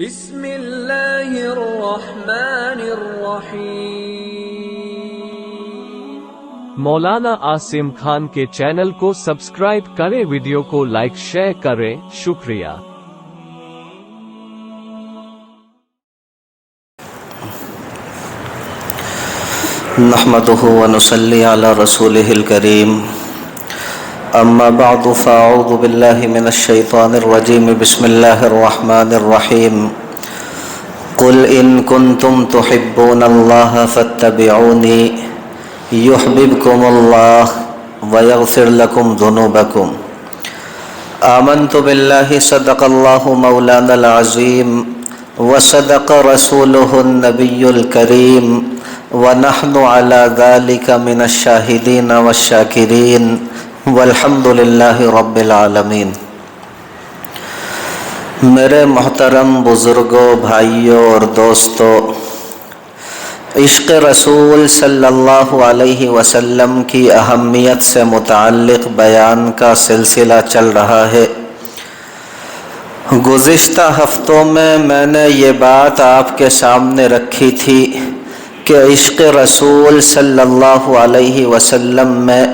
بسم اللہ الرحمن الرحیم۔ مولانا عاصم خان کے چینل کو سبسکرائب کریں، ویڈیو کو لائک شیئر کریں، شکریہ۔ نحمده ونصلي على رسوله الكريم اما بعد فاعوذ بالله من الشيطان الرجيم بسم الله الرحمن الرحيم قل ان كنتم تحبون الله فاتبعوني يحببكم الله ويغفر لكم ذنوبكم آمنت بالله صدق الله مولانا العظيم وصدق رسوله النبي الكريم ونحن على ذلك من الشاهدين والشاكرين والحمد للہ رب العالمین۔ میرے محترم بزرگوں، بھائیوں اور دوستوں، عشق رسول صلی اللہ علیہ وسلم کی اہمیت سے متعلق بیان کا سلسلہ چل رہا ہے۔ گزشتہ ہفتوں میں نے یہ بات آپ کے سامنے رکھی تھی کہ عشق رسول صلی اللہ علیہ وسلم میں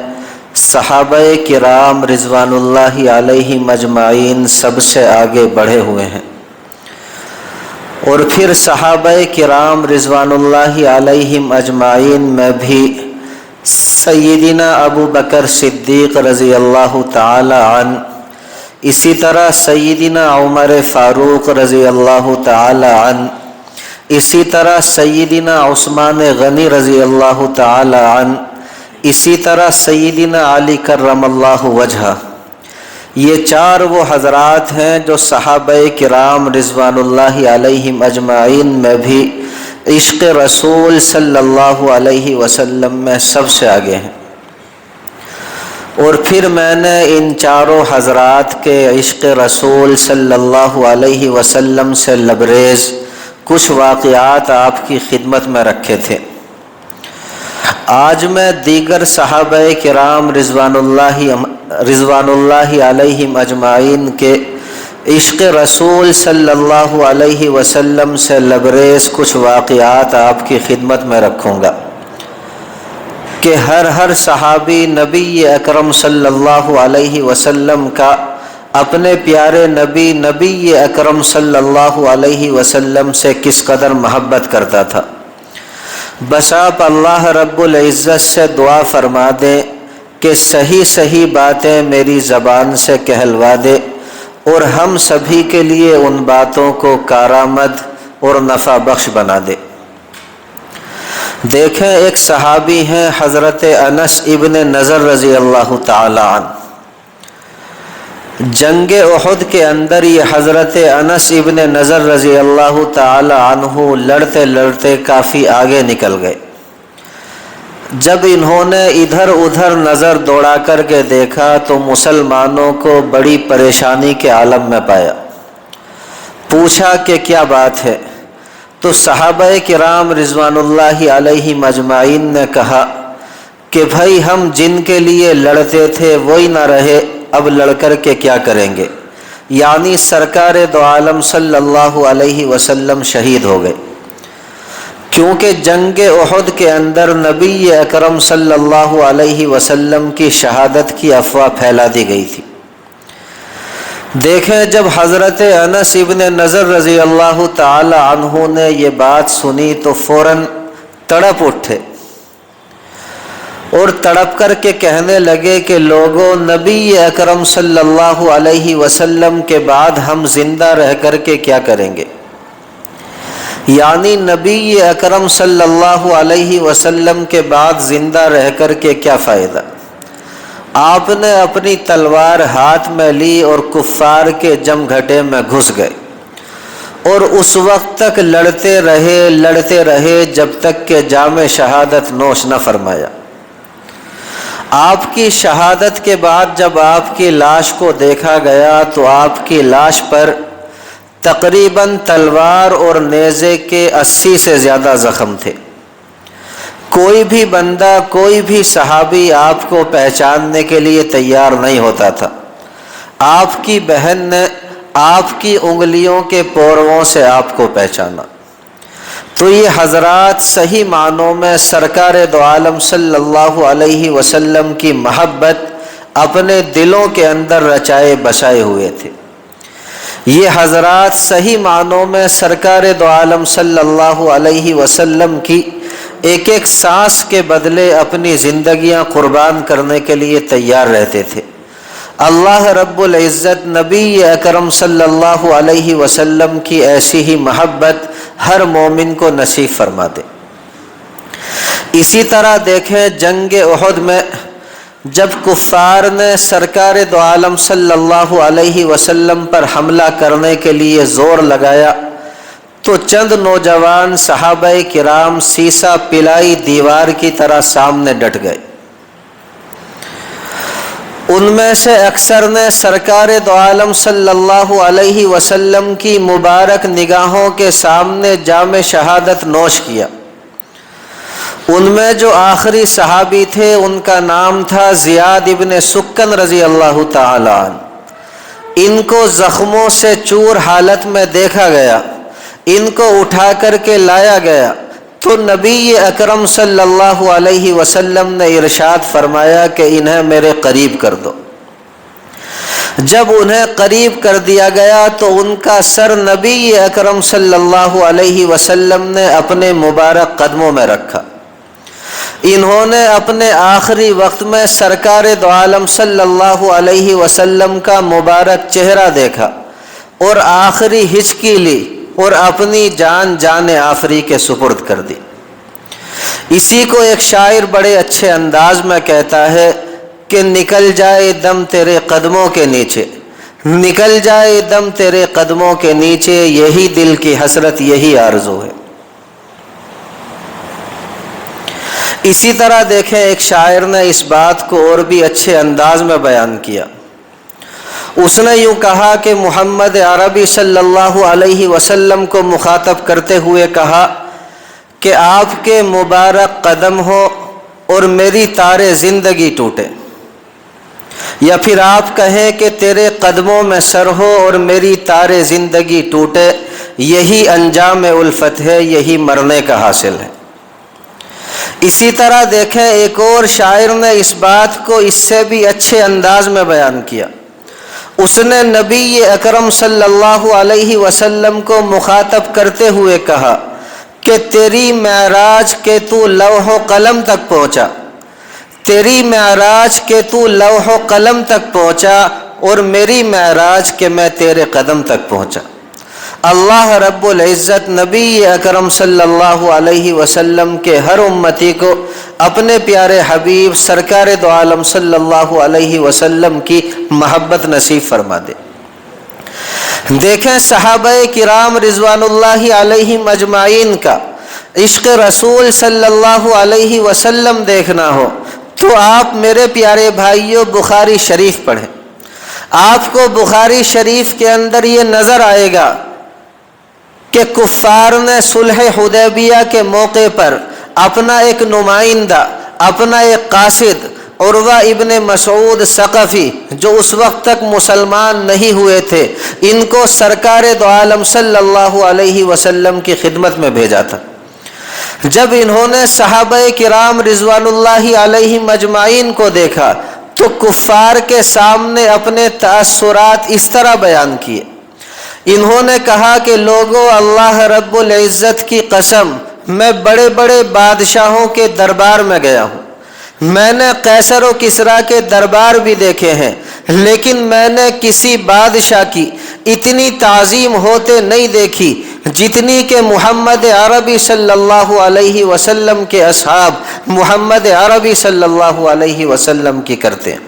صحابہ کرام رضوان اللہ علیہ مجمعین سب سے آگے بڑھے ہوئے ہیں، اور پھر صحابہ کرام رضوان اللہ علیہ مجمعین میں بھی سیدنا ابو بکر صدیق رضی اللہ تعالی عنہ، اسی طرح سیدنا عمر فاروق رضی اللہ تعالی عنہ، اسی طرح سیدنا عثمان غنی رضی اللہ تعالی عنہ، اسی طرح سیدنا علی کرم اللہ وجہہ، یہ چار وہ حضرات ہیں جو صحابہ کرام رضوان اللہ علیہم اجمعین میں بھی عشق رسول صلی اللہ علیہ وسلم میں سب سے آگے ہیں۔ اور پھر میں نے ان چاروں حضرات کے عشق رسول صلی اللہ علیہ وسلم سے لبریز کچھ واقعات آپ کی خدمت میں رکھے تھے۔ آج میں دیگر صحابہ کرام رضوان اللہ علیہم اجمعین کے عشق رسول صلی اللہ علیہ وسلم سے لبریز کچھ واقعات آپ کی خدمت میں رکھوں گا کہ ہر صحابی نبی اکرم صلی اللہ علیہ وسلم کا اپنے پیارے نبی اکرم صلی اللہ علیہ وسلم سے کس قدر محبت کرتا تھا۔ بس آپ اللہ رب العزت سے دعا فرما دیں کہ صحیح باتیں میری زبان سے کہلوا دے، اور ہم سبھی کے لیے ان باتوں کو کارآمد اور نفع بخش بنا دے۔ دیکھیں، ایک صحابی ہیں حضرت انس ابن نضر رضی اللہ تعالی عنہ۔ جنگ احد کے اندر یہ حضرت انس ابن نضر رضی اللہ تعالی عنہ لڑتے کافی آگے نکل گئے۔ جب انہوں نے ادھر ادھر نظر دوڑا کر کے دیکھا تو مسلمانوں کو بڑی پریشانی کے عالم میں پایا۔ پوچھا کہ کیا بات ہے؟ تو صحابہ کرام رضوان اللہ علیہ مجمعین نے کہا کہ بھائی، ہم جن کے لیے لڑتے تھے وہی نہ رہے، اب لڑ کر کے کیا کریں گے؟ یعنی سرکار دو عالم صلی اللہ علیہ وسلم شہید ہو گئے، کیونکہ جنگ احد کے اندر نبی اکرم صلی اللہ علیہ وسلم کی شہادت کی افواہ پھیلا دی گئی تھی۔ دیکھیں، جب حضرت انس ابن نضر رضی اللہ تعالی عنہ نے یہ بات سنی تو فوراً تڑپ اٹھے اور تڑپ کر کے کہنے لگے کہ لوگوں، نبی اکرم صلی اللہ علیہ وسلم کے بعد ہم زندہ رہ کر کے کیا کریں گے؟ یعنی نبی اکرم صلی اللہ علیہ وسلم کے بعد زندہ رہ کر کے کیا فائدہ؟ آپ نے اپنی تلوار ہاتھ میں لی اور کفار کے جم گھٹے میں گھس گئے، اور اس وقت تک لڑتے رہے جب تک کہ جام شہادت نوش نہ فرمایا۔ آپ کی شہادت کے بعد جب آپ کی لاش کو دیکھا گیا تو آپ کی لاش پر تقریباً تلوار اور نیزے کے 80 سے زیادہ زخم تھے۔ کوئی بھی بندہ، کوئی بھی صحابی آپ کو پہچاننے کے لیے تیار نہیں ہوتا تھا۔ آپ کی بہن نے آپ کی انگلیوں کے پوروں سے آپ کو پہچانا۔ تو یہ حضرات صحیح معنوں میں سرکار دو عالم صلی اللہ علیہ وسلم کی محبت اپنے دلوں کے اندر رچائے بسائے ہوئے تھے۔ یہ حضرات صحیح معنوں میں سرکار دو عالم صلی اللہ علیہ وسلم کی ایک ایک سانس کے بدلے اپنی زندگیاں قربان کرنے کے لیے تیار رہتے تھے۔ اللہ رب العزت نبی اکرم صلی اللہ علیہ وسلم کی ایسی ہی محبت ہر مومن کو نصیب فرما دے۔ اسی طرح دیکھیں جنگ احد میں جب کفار نے سرکار دو عالم صلی اللہ علیہ وسلم پر حملہ کرنے کے لیے زور لگایا تو چند نوجوان صحابہ کرام سیسا پلائی دیوار کی طرح سامنے ڈٹ گئے۔ ان میں سے اکثر نے سرکار دو عالم صلی اللہ علیہ وسلم کی مبارک نگاہوں کے سامنے جام شہادت نوش کیا۔ ان میں جو آخری صحابی تھے ان کا نام تھا زیاد ابن سکن رضی اللہ تعالی عنہ۔ ان کو زخموں سے چور حالت میں دیکھا گیا، ان کو اٹھا کر کے لایا گیا تو نبی اکرم صلی اللہ علیہ وسلم نے ارشاد فرمایا کہ انہیں میرے قریب کر دو۔ جب انہیں قریب کر دیا گیا تو ان کا سر نبی اکرم صلی اللہ علیہ وسلم نے اپنے مبارک قدموں میں رکھا۔ انہوں نے اپنے آخری وقت میں سرکار دو عالم صلی اللہ علیہ وسلم کا مبارک چہرہ دیکھا اور آخری ہچکی لی اور اپنی جان جان آخری کے سپرد کر دی۔ اسی کو ایک شاعر بڑے اچھے انداز میں کہتا ہے کہ نکل جائے دم تیرے قدموں کے نیچے، نکل جائے دم تیرے قدموں کے نیچے، یہی دل کی حسرت یہی آرزو ہے۔ اسی طرح دیکھیں ایک شاعر نے اس بات کو اور بھی اچھے انداز میں بیان کیا۔ اس نے یوں کہا کہ محمد عربی صلی اللہ علیہ وسلم کو مخاطب کرتے ہوئے کہا کہ آپ کے مبارک قدم ہو اور میری تار زندگی ٹوٹے، یا پھر آپ کہیں کہ تیرے قدموں میں سر ہو اور میری تار زندگی ٹوٹے، یہی انجام الفت ہے، یہی مرنے کا حاصل ہے۔ اسی طرح دیکھیں ایک اور شاعر نے اس بات کو اس سے بھی اچھے انداز میں بیان کیا۔ اس نے نبی اکرم صلی اللہ علیہ وسلم کو مخاطب کرتے ہوئے کہا کہ تیری معراج کے تو لوح و قلم تک پہنچا، تیری معراج کے تو لوح و قلم تک پہنچا اور میری معراج کے میں تیرے قدم تک پہنچا۔ اللہ رب العزت نبی اکرم صلی اللہ علیہ وسلم کے ہر امتی کو اپنے پیارے حبیب سرکار دو عالم صلی اللہ علیہ وسلم کی محبت نصیب فرما دے۔ دیکھیں صحابہ کرام رضوان اللہ علیہم اجمعین کا عشق رسول صلی اللہ علیہ وسلم دیکھنا ہو تو آپ میرے پیارے بھائیوں بخاری شریف پڑھیں۔ آپ کو بخاری شریف کے اندر یہ نظر آئے گا کہ کفار نے صلح حدیبیہ کے موقع پر اپنا ایک نمائندہ، اپنا ایک قاصد عروہ ابن مسعود ثقفی جو اس وقت تک مسلمان نہیں ہوئے تھے، ان کو سرکار دو عالم صلی اللہ علیہ وسلم کی خدمت میں بھیجا تھا۔ جب انہوں نے صحابہ کرام رضوان اللہ علیہم اجمعین کو دیکھا تو کفار کے سامنے اپنے تأثرات اس طرح بیان کیے۔ انہوں نے کہا کہ لوگوں، اللہ رب العزت کی قسم، میں بڑے بڑے بادشاہوں کے دربار میں گیا ہوں، میں نے قیصر و کسریٰ کے دربار بھی دیکھے ہیں، لیکن میں نے کسی بادشاہ کی اتنی تعظیم ہوتے نہیں دیکھی جتنی کہ محمد عربی صلی اللہ علیہ وسلم کے اصحاب محمد عربی صلی اللہ علیہ وسلم کی کرتے ہیں۔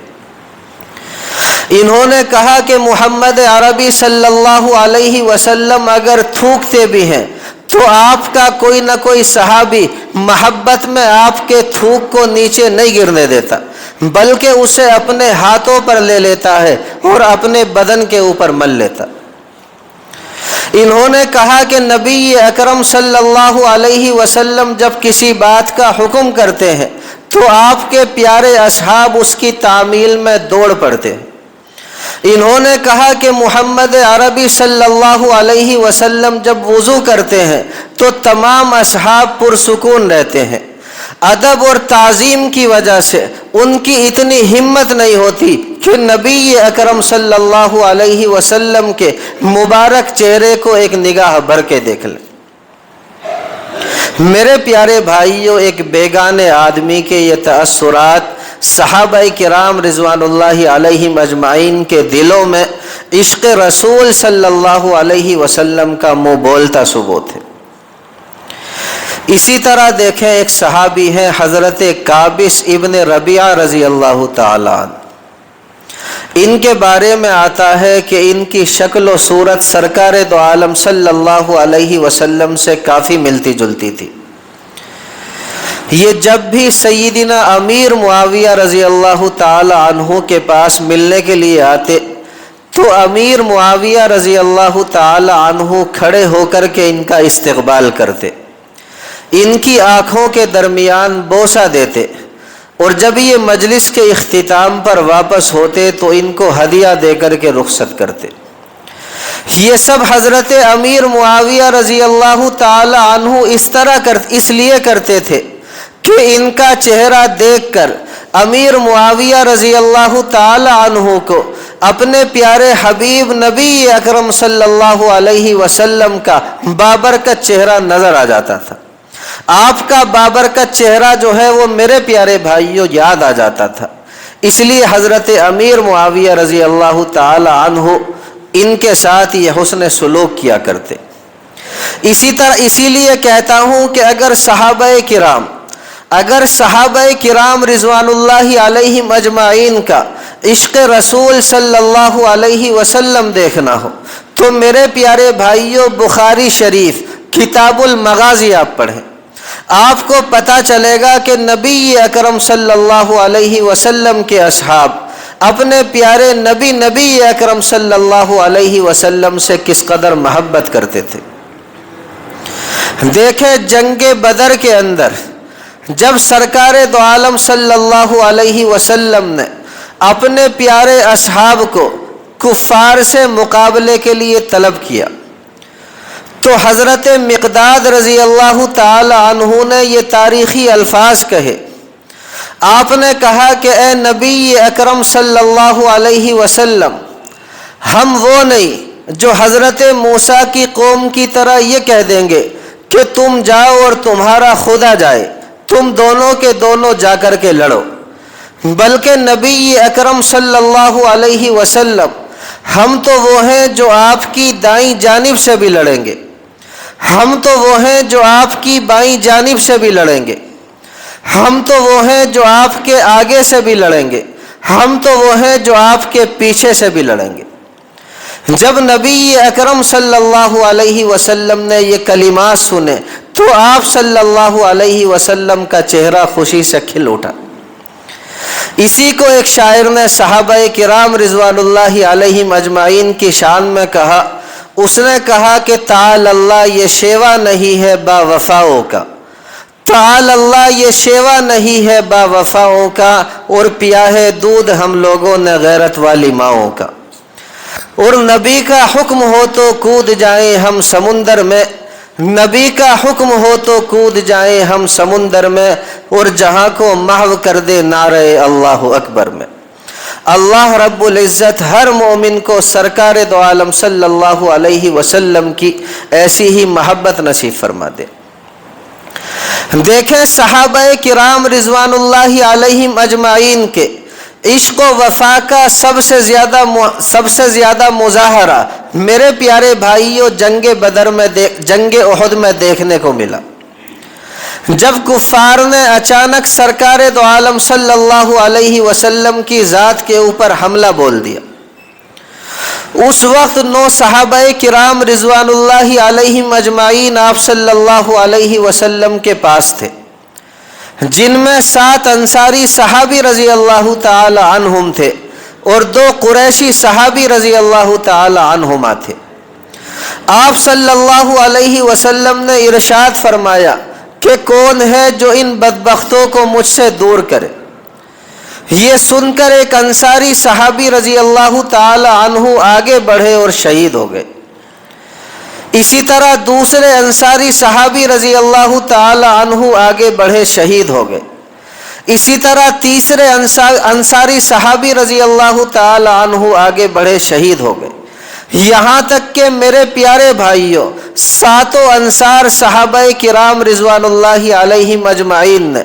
انہوں نے کہا کہ محمد عربی صلی اللہ علیہ وسلم اگر تھوکتے بھی ہیں تو آپ کا کوئی نہ کوئی صحابی محبت میں آپ کے تھوک کو نیچے نہیں گرنے دیتا، بلکہ اسے اپنے ہاتھوں پر لے لیتا ہے اور اپنے بدن کے اوپر مل لیتا۔ انہوں نے کہا کہ نبی اکرم صلی اللہ علیہ وسلم جب کسی بات کا حکم کرتے ہیں تو آپ کے پیارے اصحاب اس کی تعمیل میں دوڑ پڑتے ہیں۔ انہوں نے کہا کہ محمد عربی صلی اللہ علیہ وسلم جب وضو کرتے ہیں تو تمام اصحاب پرسکون رہتے ہیں، ادب اور تعظیم کی وجہ سے ان کی اتنی ہمت نہیں ہوتی کہ نبی اکرم صلی اللہ علیہ وسلم کے مبارک چہرے کو ایک نگاہ بھر کے دیکھ لیں۔ میرے پیارے بھائیوں، ایک بیگانے آدمی کے یہ تأثرات صحابہ کرام رضوان اللہ علیہم اجمعین کے دلوں میں عشق رسول صلی اللہ علیہ وسلم کا منہ بولتا ثبوت ہے۔ اسی طرح دیکھیں، ایک صحابی ہیں حضرت قابس ابن ربیعہ رضی اللہ تعالی عنہ، ان کے بارے میں آتا ہے کہ ان کی شکل و صورت سرکار دو عالم صلی اللہ علیہ وسلم سے کافی ملتی جلتی تھی۔ یہ جب بھی سیدنا امیر معاویہ رضی اللہ تعالی عنہ کے پاس ملنے کے لیے آتے تو امیر معاویہ رضی اللہ تعالی عنہ کھڑے ہو کر کے ان کا استقبال کرتے، ان کی آنکھوں کے درمیان بوسہ دیتے، اور جب یہ مجلس کے اختتام پر واپس ہوتے تو ان کو ہدیہ دے کر کے رخصت کرتے۔ یہ سب حضرت امیر معاویہ رضی اللہ تعالی عنہ اس لیے کرتے تھے کہ ان کا چہرہ دیکھ کر امیر معاویہ رضی اللہ تعالی عنہ کو اپنے پیارے حبیب نبی اکرم صلی اللہ علیہ وسلم کا بابرکت چہرہ نظر آ جاتا تھا۔ آپ کا بابرکت چہرہ جو ہے وہ میرے پیارے بھائیوں یاد آ جاتا تھا، اس لیے حضرت امیر معاویہ رضی اللہ تعالی عنہ ان کے ساتھ یہ حسن سلوک کیا کرتے۔ اسی لیے کہتا ہوں کہ اگر صحابہ کرام رضوان اللہ علیہم اجمعین کا عشق رسول صلی اللہ علیہ وسلم دیکھنا ہو تو میرے پیارے بھائیوں بخاری شریف کتاب المغازی آپ پڑھیں، آپ کو پتہ چلے گا کہ نبی اکرم صلی اللہ علیہ وسلم کے اصحاب اپنے پیارے نبی اکرم صلی اللہ علیہ وسلم سے کس قدر محبت کرتے تھے۔ دیکھیں، جنگ بدر کے اندر جب سرکار دو عالم صلی اللہ علیہ وسلم نے اپنے پیارے اصحاب کو کفار سے مقابلے کے لیے طلب کیا تو حضرت مقداد رضی اللہ تعالی عنہ نے یہ تاریخی الفاظ کہے۔ آپ نے کہا کہ اے نبی اکرم صلی اللہ علیہ وسلم، ہم وہ نہیں جو حضرت موسیٰ کی قوم کی طرح یہ کہہ دیں گے کہ تم جاؤ اور تمہارا خدا جائے، تم دونوں کے دونوں جا کر کے لڑو، بلکہ نبی اکرم صلی اللہ علیہ وسلم ہم تو وہ ہیں جو آپ کی دائیں جانب سے بھی لڑیں گے، ہم تو وہ ہیں جو آپ کی بائیں جانب سے بھی لڑیں گے، ہم تو وہ ہیں جو آپ کے آگے سے بھی لڑیں گے، ہم تو وہ ہیں جو آپ کے پیچھے سے بھی لڑیں گے۔ جب نبی اکرم صلی اللہ علیہ وسلم نے یہ کلمات سنے تو آپ صلی اللہ علیہ وسلم کا چہرہ خوشی سے کھل اٹھا۔ اسی کو ایک شاعر نے صحابہ کرام رضوان اللہ علیہم اجمعین کی شان میں کہا، اس نے کہا کہ تعالی اللہ یہ شیوا نہیں ہے با وفاؤں کا، تعالی اللہ یہ شیوا نہیں ہے با وفاؤں کا، اور پیا ہے دودھ ہم لوگوں نے غیرت والی ماؤں کا، اور نبی کا حکم ہو تو کود جائیں ہم سمندر میں، نبی کا حکم ہو تو کود جائیں ہم سمندر میں، اور جہاں کو محو کر دے نعرہ اللہ اکبر میں۔ اللہ رب العزت ہر مومن کو سرکار دو عالم صلی اللہ علیہ وسلم کی ایسی ہی محبت نصیب فرما دے۔ دیکھیں، صحابہ کرام رضوان اللہ علیہم اجمعین کے عشق و وفا کا سب سے زیادہ مظاہرہ میرے پیارے بھائیوں جنگ احد میں دیکھنے کو ملا، جب کفار نے اچانک سرکار دو عالم صلی اللہ علیہ وسلم کی ذات کے اوپر حملہ بول دیا۔ اس وقت 9 صحابہ کرام رضوان اللہ علیہم اجمعین آپ صلی اللہ علیہ وسلم کے پاس تھے، جن میں 7 انصاری صحابی رضی اللہ تعالی عنہم تھے اور 2 قریشی صحابی رضی اللہ تعالی عنہما تھے۔ آپ صلی اللہ علیہ وسلم نے ارشاد فرمایا کہ کون ہے جو ان بدبختوں کو مجھ سے دور کرے؟ یہ سن کر ایک انصاری صحابی رضی اللہ تعالی عنہ آگے بڑھے اور شہید ہو گئے۔ اسی طرح دوسرے انصاری صحابی رضی اللہ تعالی عنہ آگے بڑھے، شہید ہو گئے۔ اسی طرح تیسرے انصاری صحابی رضی اللہ تعالی عنہ آگے بڑھے، شہید ہو گئے۔ یہاں تک کہ میرے پیارے بھائیوں، ساتوں انصار صحابہ کرام رضوان اللہ علیہم اجمعین نے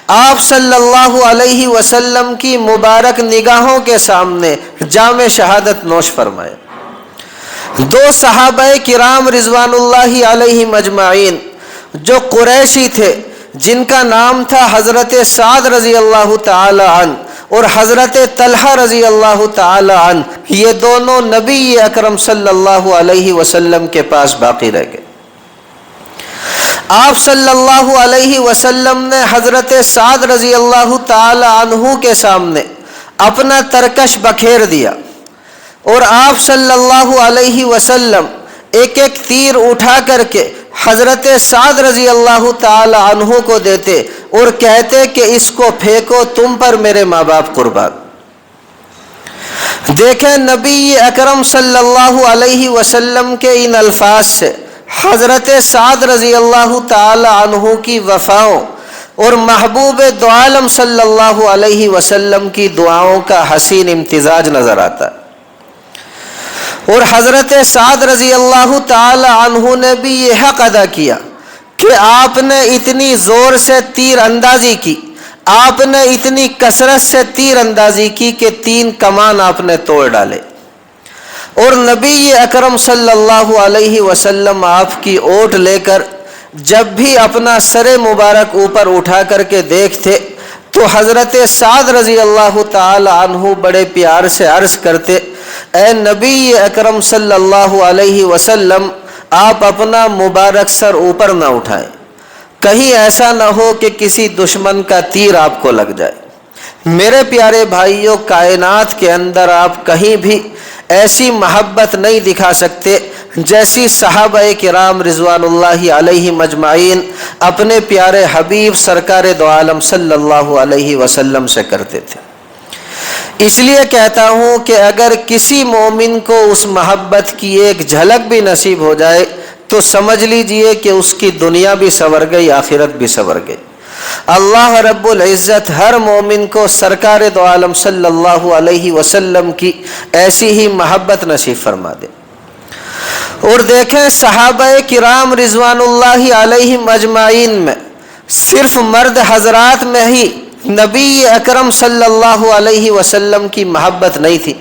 آپ صلی اللہ علیہ وسلم کی مبارک نگاہوں کے سامنے جام شہادت نوش فرمائے۔ دو صحابہ کرام رضوان اللہ علیہم اجمعین جو قریشی تھے، جن کا نام تھا حضرت سعد رضی اللہ تعالی عنہ اور حضرت طلحہ رضی اللہ تعالی عنہ، یہ دونوں نبی اکرم صلی اللہ علیہ وسلم کے پاس باقی رہ گئے۔ آپ صلی اللہ علیہ وسلم نے حضرت سعد رضی اللہ تعالی عنہ کے سامنے اپنا ترکش بکھیر دیا، اور آپ صلی اللہ علیہ وسلم ایک ایک تیر اٹھا کر کے حضرت سعد رضی اللہ تعالی عنہ کو دیتے اور کہتے کہ اس کو پھینکو، تم پر میرے ماں باپ قربان۔ دیکھیں نبی اکرم صلی اللہ علیہ وسلم کے ان الفاظ سے حضرت سعد رضی اللہ تعالی عنہ کی وفاؤں اور محبوب دو عالم صلی اللہ علیہ وسلم کی دعاؤں کا حسین امتزاج نظر آتا ہے۔ اور حضرت سعد رضی اللہ تعالی عنہ نے بھی یہ حق ادا کیا کہ آپ نے اتنی زور سے تیر اندازی کی، آپ نے اتنی کثرت سے تیر اندازی کی کہ 3 کمان آپ نے توڑ ڈالے۔ اور نبی اکرم صلی اللہ علیہ وسلم آپ کی اوٹ لے کر جب بھی اپنا سر مبارک اوپر اٹھا کر کے دیکھتے تو حضرت سعد رضی اللہ تعالی عنہ بڑے پیار سے عرض کرتے، اے نبی اکرم صلی اللہ علیہ وسلم، آپ اپنا مبارک سر اوپر نہ اٹھائیں، کہیں ایسا نہ ہو کہ کسی دشمن کا تیر آپ کو لگ جائے۔ میرے پیارے بھائیوں، کائنات کے اندر آپ کہیں بھی ایسی محبت نہیں دکھا سکتے جیسی صحابہ کرام رضوان اللہ علیہم اجمعین اپنے پیارے حبیب سرکار دو عالم صلی اللہ علیہ وسلم سے کرتے تھے۔ اس لیے کہتا ہوں کہ اگر کسی مومن کو اس محبت کی ایک جھلک بھی نصیب ہو جائے تو سمجھ لیجئے کہ اس کی دنیا بھی سنور گئی، آخرت بھی سنور گئی۔ اللہ رب العزت ہر مومن کو سرکار دو عالم صلی اللہ علیہ وسلم کی ایسی ہی محبت نصیب فرما دے۔ اور دیکھیں صحابہ کرام رضوان اللہ علیہم اجمعین میں صرف مرد حضرات میں ہی نبی اکرم صلی اللہ علیہ وسلم کی محبت نہیں تھی،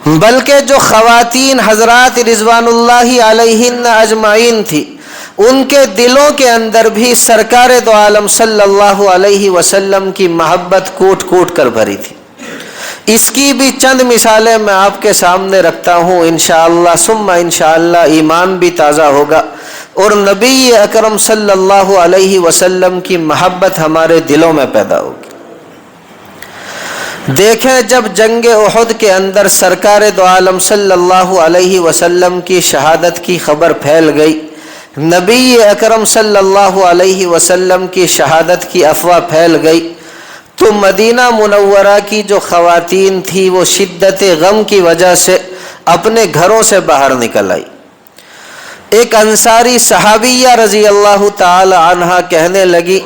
بلکہ جو خواتین حضرات رضوان اللہ علیہن اجمعین تھی، ان کے دلوں کے اندر بھی سرکار دو عالم صلی اللہ علیہ وسلم کی محبت کوٹ کوٹ کر بھری تھی۔ اس کی بھی چند مثالیں میں آپ کے سامنے رکھتا ہوں، انشاءاللہ ثم انشاءاللہ ایمان بھی تازہ ہوگا اور نبی اکرم صلی اللہ علیہ وسلم کی محبت ہمارے دلوں میں پیدا ہوگی۔ دیکھیں جب جنگ احد کے اندر سرکار دو عالم صلی اللہ علیہ وسلم کی شہادت کی خبر پھیل گئی، نبی اکرم صلی اللہ علیہ وسلم کی شہادت کی افواہ پھیل گئی، تو مدینہ منورہ کی جو خواتین تھی وہ شدت غم کی وجہ سے اپنے گھروں سے باہر نکل آئی۔ ایک انصاری صحابیہ رضی اللہ تعالی عنہا کہنے لگی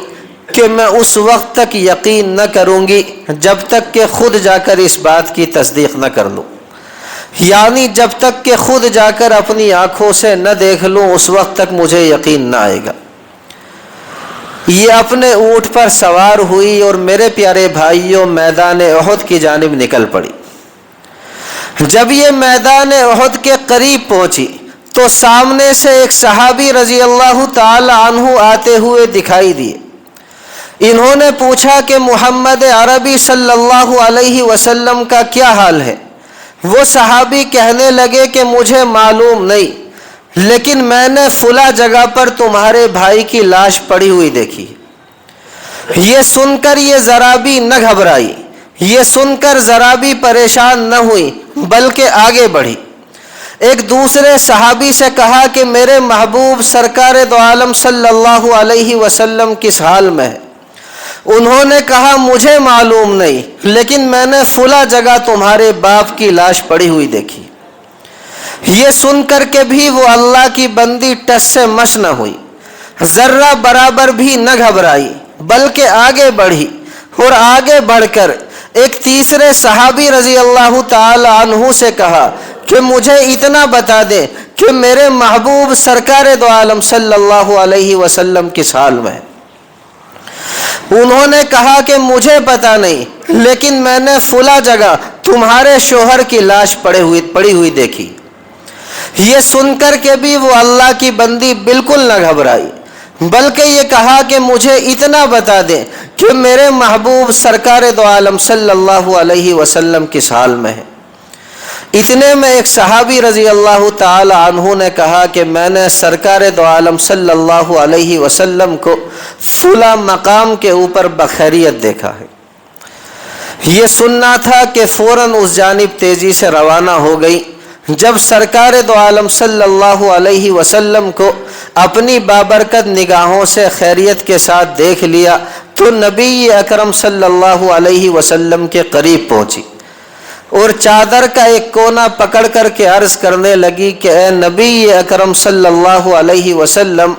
کہ میں اس وقت تک یقین نہ کروں گی جب تک کہ خود جا کر اس بات کی تصدیق نہ کر لوں، یعنی جب تک کہ خود جا کر اپنی آنکھوں سے نہ دیکھ لوں اس وقت تک مجھے یقین نہ آئے گا۔ یہ اپنے اونٹ پر سوار ہوئی اور میرے پیارے بھائیوں میدان احد کی جانب نکل پڑی۔ جب یہ میدان احد کے قریب پہنچی تو سامنے سے ایک صحابی رضی اللہ تعالی عنہ آتے ہوئے دکھائی دیے۔ انہوں نے پوچھا کہ محمد عربی صلی اللہ علیہ وسلم کا کیا حال ہے؟ وہ صحابی کہنے لگے کہ مجھے معلوم نہیں، لیکن میں نے فلاں جگہ پر تمہارے بھائی کی لاش پڑی ہوئی دیکھی۔ یہ سن کر یہ ذرا بھی نہ گھبرائی، یہ سن کر ذرا بھی پریشان نہ ہوئی، بلکہ آگے بڑھی۔ ایک دوسرے صحابی سے کہا کہ میرے محبوب سرکار دو عالم صلی اللہ علیہ وسلم کس حال میں ہے؟ انہوں نے کہا مجھے معلوم نہیں، لیکن میں نے فلاں جگہ تمہارے باپ کی لاش پڑی ہوئی دیکھی۔ یہ سن کر کے بھی وہ اللہ کی بندی ٹس سے مس نہ ہوئی، ذرہ برابر بھی نہ گھبرائی، بلکہ آگے بڑھی، اور آگے بڑھ کر ایک تیسرے صحابی رضی اللہ تعالی عنہ سے کہا کہ مجھے اتنا بتا دے کہ میرے محبوب سرکار دو عالم صلی اللہ علیہ وسلم کس حال میں ہے۔ انہوں نے کہا کہ مجھے پتا نہیں، لیکن میں نے فلاں جگہ تمہارے شوہر کی لاش پڑی ہوئی دیکھی۔ یہ سن کر کے بھی وہ اللہ کی بندی بالکل نہ گھبرائی، بلکہ یہ کہا کہ مجھے اتنا بتا دیں کہ میرے محبوب سرکار دو عالم صلی اللہ علیہ وسلم کس حال میں ہے۔ اتنے میں ایک صحابی رضی اللہ تعالی عنہ نے کہا کہ میں نے سرکار دو عالم صلی اللہ علیہ وسلم کو فلاں مقام کے اوپر بخیریت دیکھا ہے۔ یہ سننا تھا کہ فوراً اس جانب تیزی سے روانہ ہو گئی۔ جب سرکار دو عالم صلی اللہ علیہ وسلم کو اپنی بابرکت نگاہوں سے خیریت کے ساتھ دیکھ لیا تو نبی اکرم صلی اللہ علیہ وسلم کے قریب پہنچی اور چادر کا ایک کونا پکڑ کر کے عرض کرنے لگی کہ اے نبی اکرم صلی اللہ علیہ وسلم،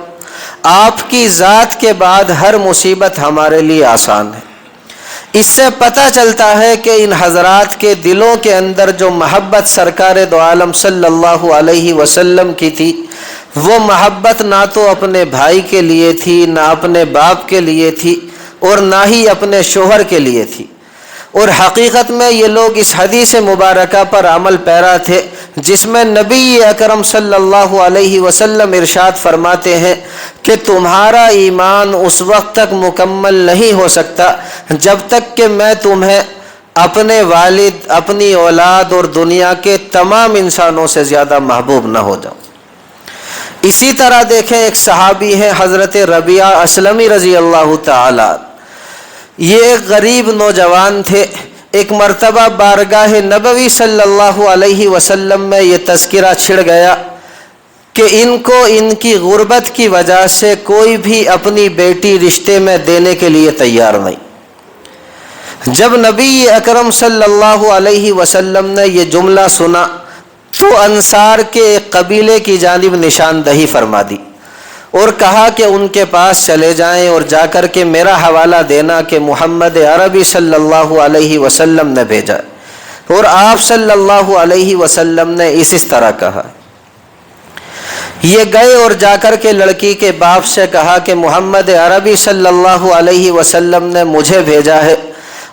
آپ کی ذات کے بعد ہر مصیبت ہمارے لیے آسان ہے۔ اس سے پتہ چلتا ہے کہ ان حضرات کے دلوں کے اندر جو محبت سرکار دو عالم صلی اللہ علیہ وسلم کی تھی، وہ محبت نہ تو اپنے بھائی کے لیے تھی، نہ اپنے باپ کے لیے تھی، اور نہ ہی اپنے شوہر کے لیے تھی۔ اور حقیقت میں یہ لوگ اس حدیث مبارکہ پر عمل پیرا تھے جس میں نبی اکرم صلی اللہ علیہ وسلم ارشاد فرماتے ہیں کہ تمہارا ایمان اس وقت تک مکمل نہیں ہو سکتا جب تک کہ میں تمہیں اپنے والد، اپنی اولاد اور دنیا کے تمام انسانوں سے زیادہ محبوب نہ ہو جاؤں۔ اسی طرح دیکھیں ایک صحابی ہیں حضرت ربیعہ اسلمی رضی اللہ تعالی، یہ ایک غریب نوجوان تھے۔ ایک مرتبہ بارگاہ نبوی صلی اللہ علیہ وسلم میں یہ تذکرہ چھڑ گیا کہ ان کو ان کی غربت کی وجہ سے کوئی بھی اپنی بیٹی رشتے میں دینے کے لیے تیار نہیں۔ جب نبی اکرم صلی اللہ علیہ وسلم نے یہ جملہ سنا تو انصار کے ایک قبیلے کی جانب نشاندہی فرما دی اور کہا کہ ان کے پاس چلے جائیں اور جا کر کے میرا حوالہ دینا کہ محمد عربی صلی اللہ علیہ وسلم نے بھیجا، اور آپ صلی اللہ علیہ وسلم نے اس طرح کہا۔ یہ گئے اور جا کر کے لڑکی کے باپ سے کہا کہ محمد عربی صلی اللہ علیہ وسلم نے مجھے بھیجا ہے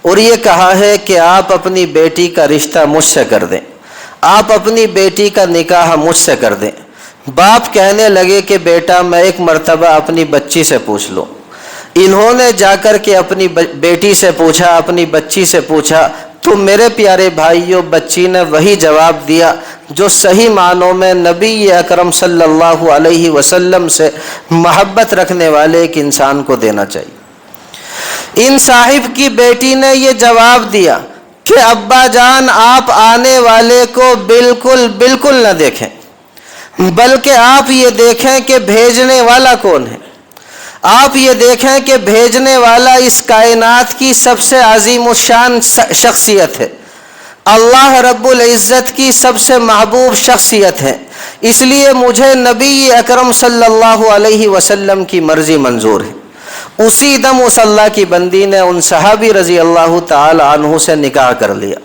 اور یہ کہا ہے کہ آپ اپنی بیٹی کا رشتہ مجھ سے کر دیں، آپ اپنی بیٹی کا نکاح مجھ سے کر دیں۔ باپ کہنے لگے کہ بیٹا میں ایک مرتبہ اپنی بچی سے پوچھ لوں۔ انہوں نے جا کر کے اپنی بیٹی سے پوچھا، اپنی بچی سے پوچھا تو میرے پیارے بھائیوں بچی نے وہی جواب دیا جو صحیح معنوں میں نبی اکرم صلی اللہ علیہ وسلم سے محبت رکھنے والے ایک انسان کو دینا چاہیے۔ ان صاحب کی بیٹی نے یہ جواب دیا کہ ابا جان آپ آنے والے کو بالکل نہ دیکھیں، بلکہ آپ یہ دیکھیں کہ بھیجنے والا کون ہے۔ آپ یہ دیکھیں کہ بھیجنے والا اس کائنات کی سب سے عظیم الشان شخصیت ہے، اللہ رب العزت کی سب سے محبوب شخصیت ہے۔ اس لیے مجھے نبی اکرم صلی اللہ علیہ وسلم کی مرضی منظور ہے۔ اسی دم اس اللہ کی بندی نے ان صحابی رضی اللہ تعالی عنہ سے نکاح کر لیا۔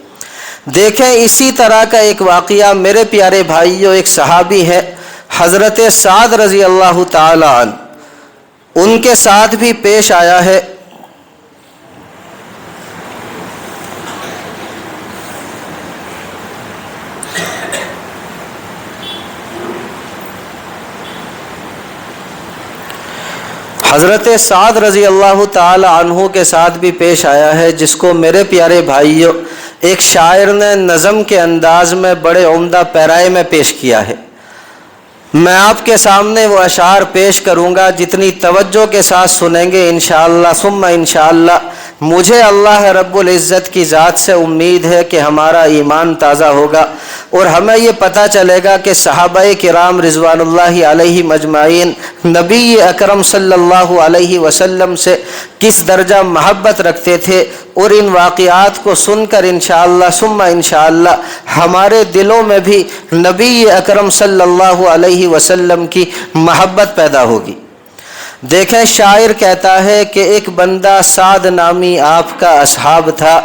دیکھیں اسی طرح کا ایک واقعہ میرے پیارے بھائیوں ایک صحابی ہے حضرت سعد رضی اللہ تعالی عنہ، ان کے ساتھ بھی پیش آیا ہے۔ حضرت سعد رضی اللہ تعالی عنہ کے ساتھ بھی پیش آیا ہے، جس کو میرے پیارے بھائیوں ایک شاعر نے نظم کے انداز میں بڑے عمدہ پیرائے میں پیش کیا ہے۔ میں آپ کے سامنے وہ اشعار پیش کروں گا، جتنی توجہ کے ساتھ سنیں گے انشاءاللہ ثم انشاءاللہ مجھے اللہ رب العزت کی ذات سے امید ہے کہ ہمارا ایمان تازہ ہوگا اور ہمیں یہ پتہ چلے گا کہ صحابہ کرام رضوان اللہ علیہ مجمعین نبی اکرم صلی اللہ علیہ وسلم سے کس درجہ محبت رکھتے تھے، اور ان واقعات کو سن کر انشاءاللہ ثم انشاءاللہ ہمارے دلوں میں بھی نبی اکرم صلی اللہ علیہ وسلم کی محبت پیدا ہوگی۔ دیکھیں، شاعر کہتا ہے کہ ایک بندہ سعد نامی آپ کا اصحاب تھا،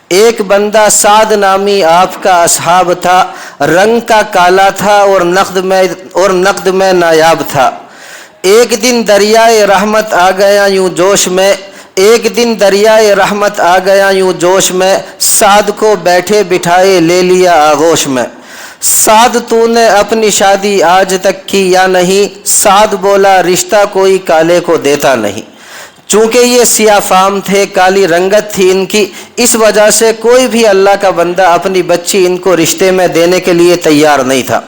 ایک بندہ سعد نامی آپ کا اصحاب تھا، رنگ کا کالا تھا اور نقد میں نایاب تھا۔ ایک دن دریائے رحمت آ گیا یوں جوش میں، ایک دن دریائے رحمت آ گیا یوں جوش میں، سعد کو بیٹھے بٹھائے لے لیا آغوش میں۔ سعد تو نے اپنی شادی آج تک کی یا نہیں؟ سعد بولا رشتہ کوئی کالے کو دیتا نہیں۔ چونکہ یہ سیاہ فام تھے، کالی رنگت تھی ان کی، اس وجہ سے کوئی بھی اللہ کا بندہ اپنی بچی ان کو رشتے میں دینے کے لیے تیار نہیں تھا۔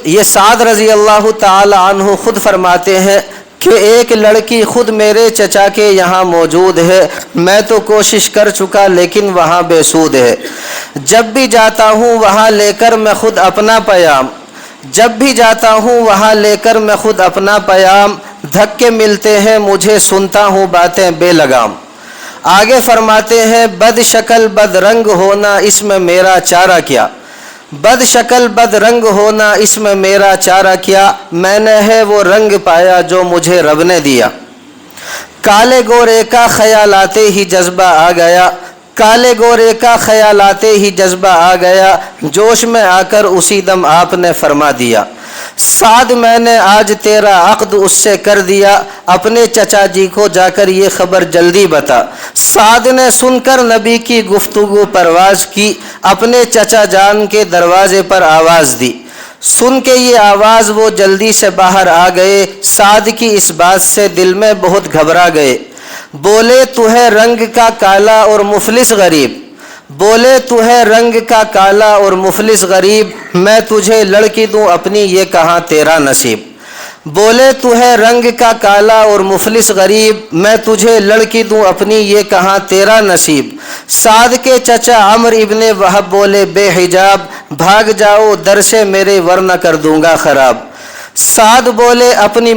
یہ سعد رضی اللہ تعالی عنہ خود فرماتے ہیں کہ ایک لڑکی خود میرے چچا کے یہاں موجود ہے، میں تو کوشش کر چکا لیکن وہاں بے سود ہے۔ جب بھی جاتا ہوں وہاں لے کر میں خود اپنا پیام، جب بھی جاتا ہوں وہاں لے کر میں خود اپنا پیام، دھکے ملتے ہیں مجھے سنتا ہوں باتیں بے لگام۔ آگے فرماتے ہیں بد شکل بد رنگ ہونا اس میں میرا چارہ کیا، بد شکل بد رنگ ہونا اس میں میرا چارہ کیا، میں نے ہے وہ رنگ پایا جو مجھے رب نے دیا۔ کالے گورے کا خیال آتے ہی جذبہ آ گیا، کالے گورے کا خیال آتے ہی جذبہ آ گیا، جوش میں آ کر اسی دم آپ نے فرما دیا، سعد میں نے آج تیرا عقد اس سے کر دیا، اپنے چچا جی کو جا کر یہ خبر جلدی بتا۔ سعد نے سن کر نبی کی گفتگو پرواز کی، اپنے چچا جان کے دروازے پر آواز دی۔ سن کے یہ آواز وہ جلدی سے باہر آ گئے، سعد کی اس بات سے دل میں بہت گھبرا گئے۔ بولے تو ہے رنگ کا کالا اور مفلس غریب، بولے تو ہے رنگ کا کالا اور مفلس غریب، میں تجھے لڑکی دوں اپنی یہ کہاں تیرا نصیب۔ بولے تو ہے رنگ کا کالا اور مفلس غریب، میں تجھے لڑکی دوں اپنی یہ کہاں تیرا نصیب۔ سعد کے چچا عمرو ابن وہب بولے بے حجاب، بھاگ جاؤ در سے میرے ورنہ کر دوں گا خراب۔ سعد بولے اپنی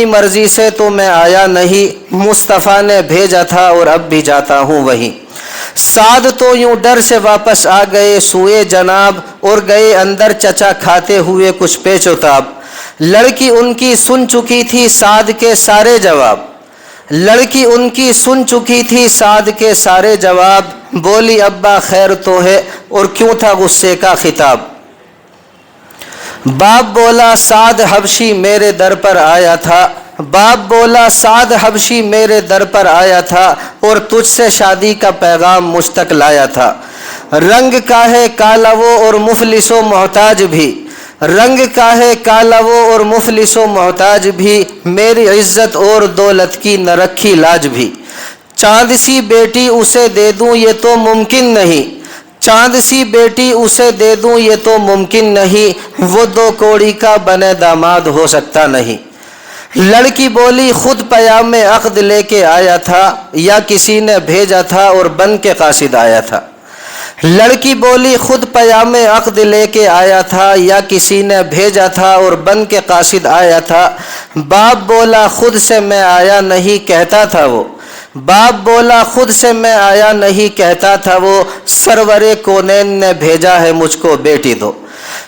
مرضی سے تو میں آیا نہیں، مصطفیٰ نے بھیجا تھا اور اب بھی جاتا ہوں وہیں۔ سعد تو یوں ڈر سے واپس آ گئے سوئے جناب، اور گئے اندر چچا کھاتے ہوئے کچھ پیچ و تاب۔ لڑکی ان کی سن چکی تھی سعد کے سارے جواب، لڑکی ان کی سن چکی تھی سعد کے سارے جواب، بولی ابا خیر تو ہے اور کیوں تھا غصے کا خطاب۔ باپ بولا سعد حبشی میرے در پر آیا تھا، باپ بولا سعد حبشی میرے در پر آیا تھا، اور تجھ سے شادی کا پیغام مجھ تک لایا تھا۔ رنگ کا ہے کالا وہ اور مفلس و محتاج بھی، رنگ کا ہے کالا وہ اور مفلس و محتاج بھی، میری عزت اور دولت کی نہ رکھی لاج بھی۔ چاند سی بیٹی اسے دے دوں یہ تو ممکن نہیں، چاند سی بیٹی اسے دے دوں یہ تو ممکن نہیں، وہ دو کوڑی کا بنے داماد ہو سکتا نہیں۔ لڑکی بولی خود پیام عقد لے کے آیا تھا، یا کسی نے بھیجا تھا اور بن کے قاصد آیا تھا۔ لڑکی بولی خود پیام عقد لے کے آیا تھا، یا کسی نے بھیجا تھا اور بن کے قاصد آیا تھا۔ باپ بولا خود سے میں آیا نہیں کہتا تھا وہ، باپ بولا خود سے میں آیا نہیں کہتا تھا وہ، سرور کونین نے بھیجا ہے مجھ کو بیٹی دو۔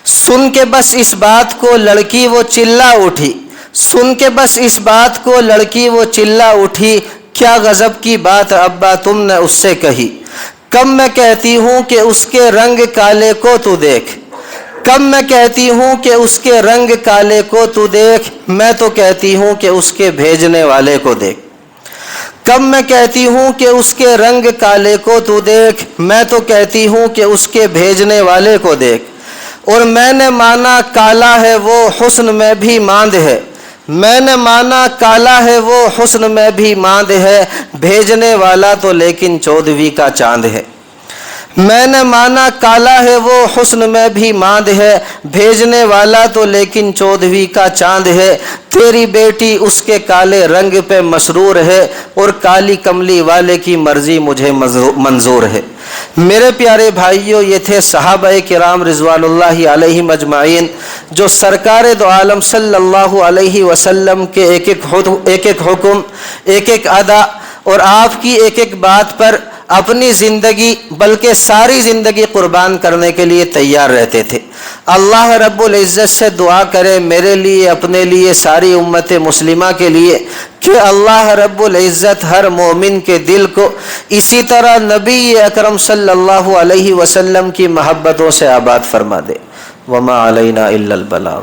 سن کے بس اس بات کو لڑکی وہ چلا اٹھی، سن کے بس اس بات کو لڑکی وہ چلا اٹھی، کیا غضب کی بات ابا تم نے اس سے کہی، کم میں کہتی ہوں کہ اس کے رنگ کالے کو تو دیکھ، کم میں کہتی ہوں کہ اس کے رنگ کالے کو تو دیکھ، میں تو کہتی ہوں کہ اس کے بھیجنے والے کو دیکھ۔ کم میں کہتی ہوں کہ اس کے رنگ کالے کو تو دیکھ، میں تو کہتی ہوں کہ اس کے بھیجنے والے کو دیکھ۔ اور میں نے مانا کالا ہے وہ حسن میں بھی ماند ہے، میں نے مانا کالا ہے وہ حسن میں بھی ماند ہے، بھیجنے والا تو لیکن 14ویں کا چاند ہے۔ میں نے مانا کالا ہے وہ حسن میں بھی ماند ہے، بھیجنے والا تو لیکن 14ویں کا چاند ہے، تیری بیٹی اس کے کالے رنگ پہ مسرور ہے، اور کالی کملی والے کی مرضی مجھے منظور ہے۔ میرے پیارے بھائیوں، یہ تھے صحابہ کرام رضوان اللہ علیہم اجمعین، جو سرکار دو عالم صلی اللہ علیہ وسلم کے ایک ایک حکم، ایک ایک ادا اور آپ کی ایک ایک بات پر اپنی زندگی بلکہ ساری زندگی قربان کرنے کے لیے تیار رہتے تھے۔ اللہ رب العزت سے دعا کرے میرے لیے، اپنے لیے، ساری امت مسلمہ کے لیے، کہ اللہ رب العزت ہر مومن کے دل کو اسی طرح نبی اکرم صلی اللہ علیہ وسلم کی محبتوں سے آباد فرما دے۔ وما علینا الا البلاغ۔